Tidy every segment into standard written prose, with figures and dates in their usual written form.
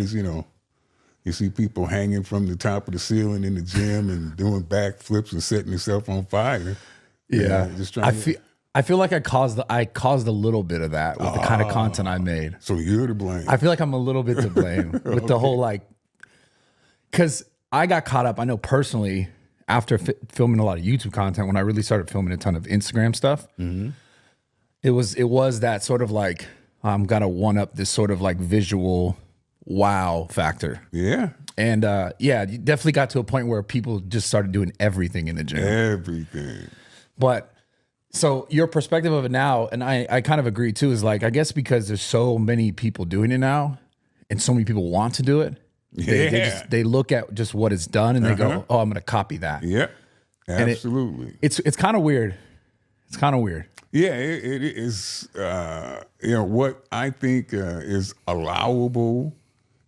everybody's, you see people hanging from the top of the ceiling in the gym and doing backflips and setting themselves on fire. Yeah. Just trying I feel like I caused a little bit of that with the kind of content I made. So you're to blame. I feel like I'm a little bit to blame with the whole because I got caught up. I know personally after filming a lot of YouTube content, when I really started filming a ton of Instagram stuff, it was that sort of like I'm gotta one up this sort of like visual wow factor. Yeah. And you definitely got to a point where people just started doing everything in the gym. Everything. But so your perspective of it now, and I kind of agree too, is like, I guess because there's so many people doing it now and so many people want to do it, they look at just what it's done and they go, oh, I'm going to copy that. Yep, absolutely. It's kind of weird. It's kind of weird. Yeah, it is, what I think is allowable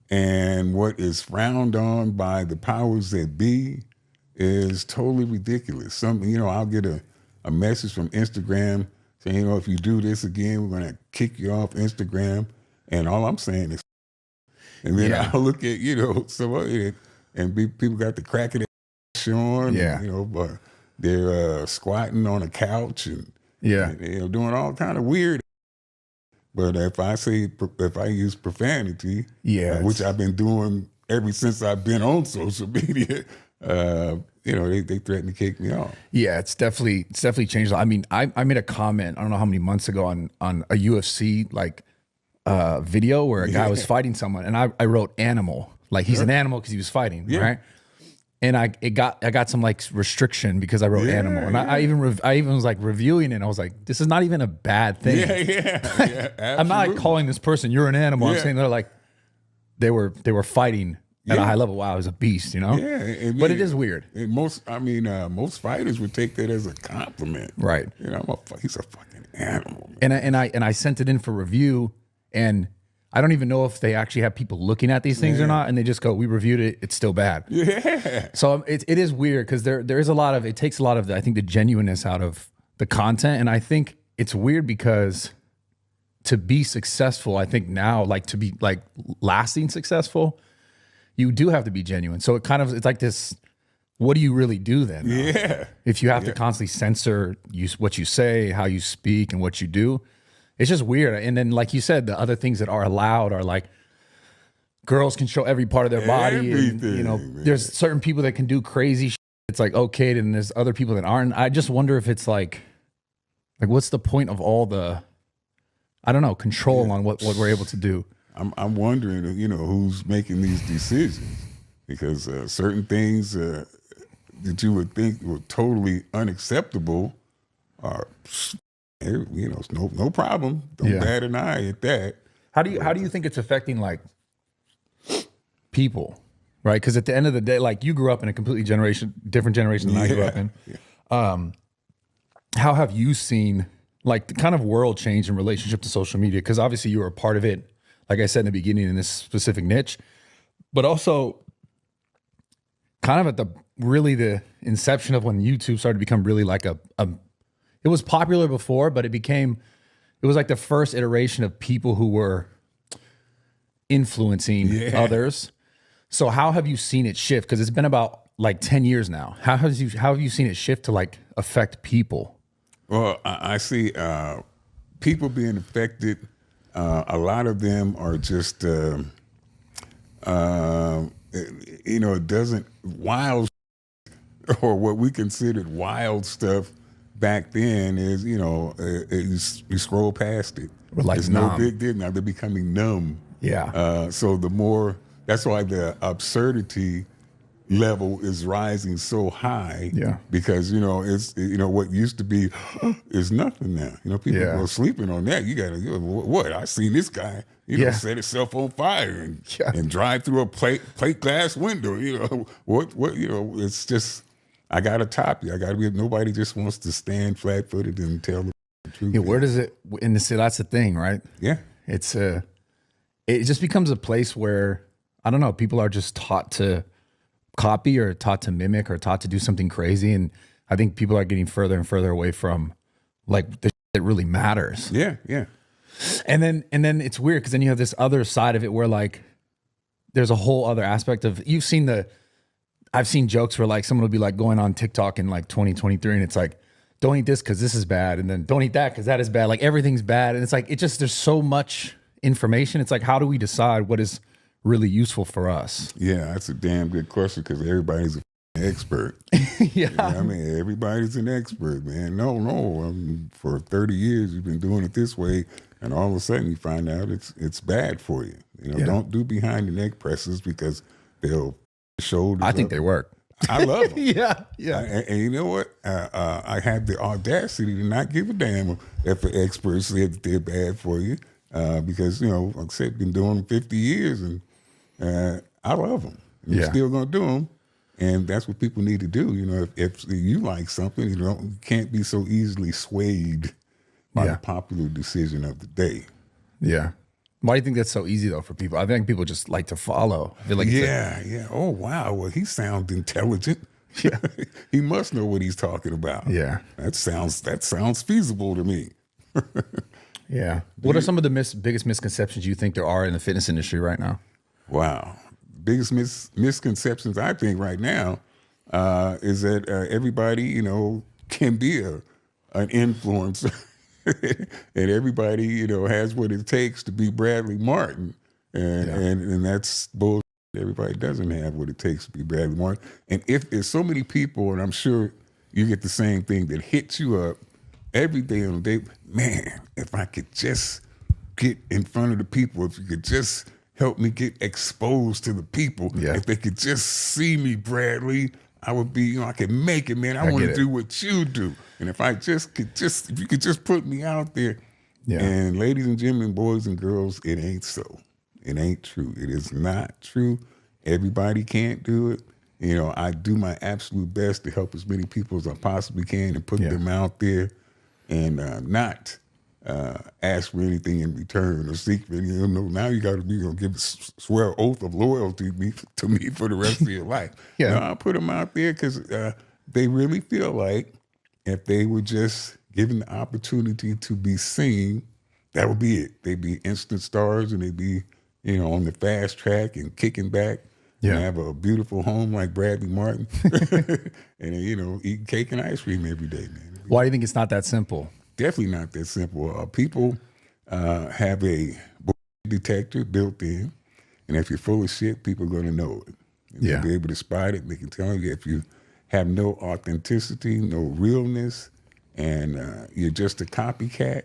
and what is frowned on by the powers that be is totally ridiculous. I'll get a message from Instagram saying, if you do this again, we're going to kick you off Instagram. And all I'm saying is, and then I'll look at, and people got the crack of their on, but they're squatting on a couch and doing all kind of weird. But if I use profanity, which I've been doing ever since I've been on social media, they threaten to kick me off. Yeah, it's definitely changed. I mean, I made a comment, I don't know how many months ago on a UFC video where a guy was fighting someone, and I wrote animal, like he's an animal because he was fighting, right? And I got some like restriction because I wrote animal, and I even was like reviewing it. And I was like, this is not even a bad thing. I'm not like calling this person you're an animal. I'm saying they're like they were fighting at a high level. Wow, it was a beast, Yeah, but it is weird. Most fighters would take that as a compliment, right? He's a fucking animal. And I sent it in for review, and I don't even know if they actually have people looking at these things or not, and they just go, "We reviewed it; it's still bad." Yeah. So it is weird because there is a lot of, it takes a lot of I think the genuineness out of the content, and I think it's weird because to be successful, I think now, like to be like lasting successful, you do have to be genuine. So it's like this. What do you really do then? Yeah. If you have to constantly censor what you say, how you speak, and what you do. It's just weird. And then, like you said, the other things that are allowed are like girls can show every part of their body. And, there's certain people that can do crazy shit. It's like, okay. And there's other people that aren't. I just wonder if it's like what's the point of all the, I don't know, control on what we're able to do. I'm wondering, who's making these decisions, because certain things that you would think were totally unacceptable are, no problem. Don't bat an eye at that. How do you think it's affecting like people, right? Because at the end of the day, like you grew up in a completely different generation than I grew up in. How have you seen like the kind of world change in relationship to social media? Because obviously you were a part of it, like I said in the beginning, in this specific niche, but also kind of at the inception of when YouTube started to become really like it was popular before, but it was like the first iteration of people who were influencing others. So how have you seen it shift? Because it's been about like 10 years now. How have you seen it shift to like affect people? Well, I see people being affected. A lot of them are just, it doesn't wild or what we considered wild stuff back then is, you scroll past it. Like it's no big deal now. They're becoming numb. Yeah. So that's why the absurdity level is rising so high. Yeah. Because, it's, what used to be is nothing now. People are sleeping on that. You got to, what? I seen this guy, set himself on fire and drive through a plate glass window. It's just, I got to top you. I got to be, nobody just wants to stand flat footed and tell the truth. Yeah, where does it, and that's the thing, right? Yeah. It's it just becomes a place where, I don't know, people are just taught to copy or taught to mimic or taught to do something crazy. And I think people are getting further and further away from like the shit that really matters. Yeah, yeah. And then it's weird because then you have this other side of it where like there's a whole other aspect of, I've seen jokes where like someone will be like going on TikTok in like 2023 and it's like, don't eat this because this is bad. And then don't eat that because that is bad. Like everything's bad. And it's like, there's so much information. It's like, how do we decide what is really useful for us? Yeah, that's a damn good question because everybody's an expert. Yeah. I mean, everybody's an expert, man. No, for 30 years you've been doing it this way, and all of a sudden you find out it's bad for you. Don't do behind the neck presses because they'll shoulders. I think they work. I love them. Yeah. And you know what? I have the audacity to not give a damn if an expert said that they're bad for you because, like I said, I've been doing them 50 years and I love them. I'm still going to do them. And that's what people need to do. If you like something, you can't be so easily swayed by the popular decision of the day. Yeah. Why do you think that's so easy though for people? I think people just like to follow. I feel like yeah. Oh wow. Well, he sounds intelligent. Yeah. He must know what he's talking about. Yeah. That sounds feasible to me. Yeah. What are some of the biggest misconceptions you think there are in the fitness industry right now? Wow. Biggest misconceptions I think right now is that everybody, can be an influencer. And everybody, has what it takes to be Bradley Martin. And that's bullshit. Everybody doesn't have what it takes to be Bradley Martin. And if there's so many people, and I'm sure you get the same thing that hits you up every day on the day, man, if I could just get in front of the people, if you could just help me get exposed to the people, if they could just see me, Bradley, I would be, I could make it, man. I want to do what you do. And if if you could just put me out there. Yeah. And ladies and gentlemen, boys and girls, it ain't so. It ain't true. It is not true. Everybody can't do it. I do my absolute best to help as many people as I possibly can and put them out there and not ask for anything in return or seek for anything. Now you got to be give a swear oath of loyalty to me for the rest of your life. I'll put them out there because they really feel like if they were just given the opportunity to be seen, that would be it. They'd be instant stars and they'd be, on the fast track and kicking back. And have a beautiful home like Bradley Martin. And, eating cake and ice cream every day, man. Why do you think it's not that simple? Definitely not that simple. People have a detector built in. And if you're full of shit, people are going to know it. They'll be able to spot it. They can tell you if you have no authenticity, no realness, and you're just a copycat.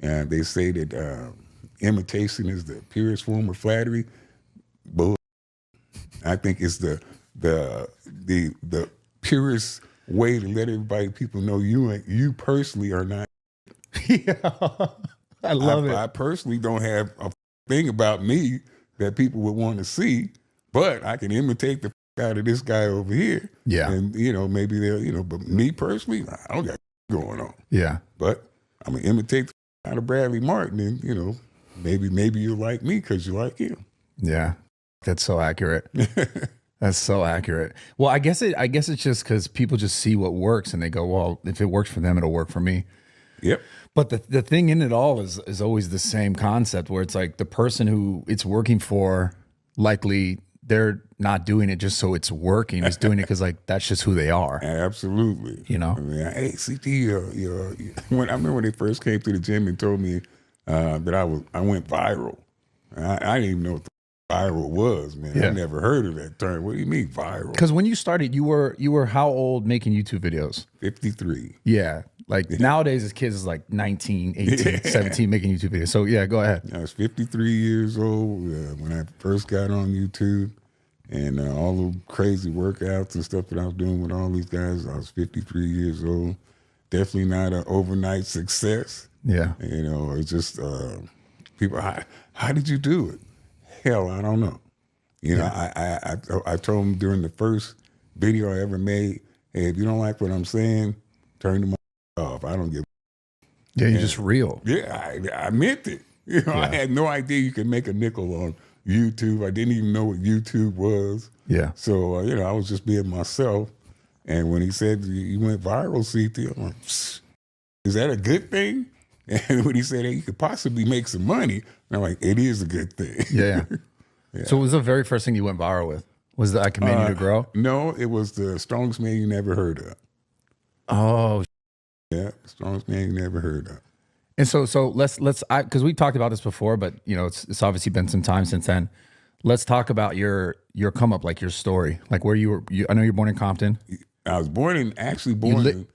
They say that imitation is the purest form of flattery. Bull. I think it's the purest way to let people know you personally are not. Yeah, I love it. I personally don't have a thing about me that people would want to see, but I can imitate the out of this guy over here. Yeah. And, maybe they'll, but me personally, I don't got going on. Yeah. But I'm going to imitate the out of Bradley Martin and, maybe you'll like me because you like him. Yeah. That's so accurate. That's so accurate. Well, I guess it's just because people just see what works and they go, well, if it works for them, it'll work for me. Yep. But the thing in it all is always the same concept where it's like the person who it's working for, likely they're not doing it just so it's working. It's doing it because like that's just who they are. Absolutely. I mean, hey, CT, when I remember when they first came to the gym and told me that I went viral. I didn't even know what the viral was, man. I never heard of that term. What do you mean viral? Because when you started, you were how old making YouTube videos? 53. Yeah. Like nowadays, as kids is like 19, 18, 17 making YouTube videos. So yeah, go ahead. I was 53 years old when I first got on YouTube, and all the crazy workouts and stuff that I was doing with all these guys. I was 53 years old. Definitely not an overnight success. Yeah. It's just people. How did you do it? Hell, I don't know. I told them during the first video I ever made, hey, if you don't like what I'm saying, turn the mic off. I don't give. Yeah, you're just real. Yeah, I meant it. I had no idea you could make a nickel on YouTube. I didn't even know what YouTube was. Yeah. So I was just being myself. And when he said you went viral, CT, I'm like, is that a good thing? And when he said, hey, you could possibly make some money, I'm like, it is a good thing. Yeah. So what was the very first thing you went viral with? Was the I Command You to Grow? No, it was the strongest man you never heard of. Oh, Yeah, strongest man you never heard of. and so let's because we talked about this before, but you know it's obviously been some time since then. Let's talk about your come up, like your story, like where you were. I know you're born in Compton. I was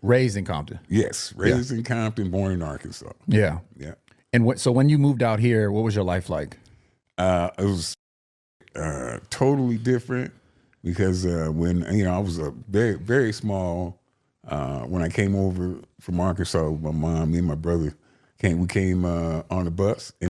Raised in Compton. Yes, raised in Compton, born in Arkansas. Yeah. Yeah. And so when you moved out here, what was your life like? It was totally different because when I was a very very small when I came over from Arkansas with my mom, me and my brother we came on the bus.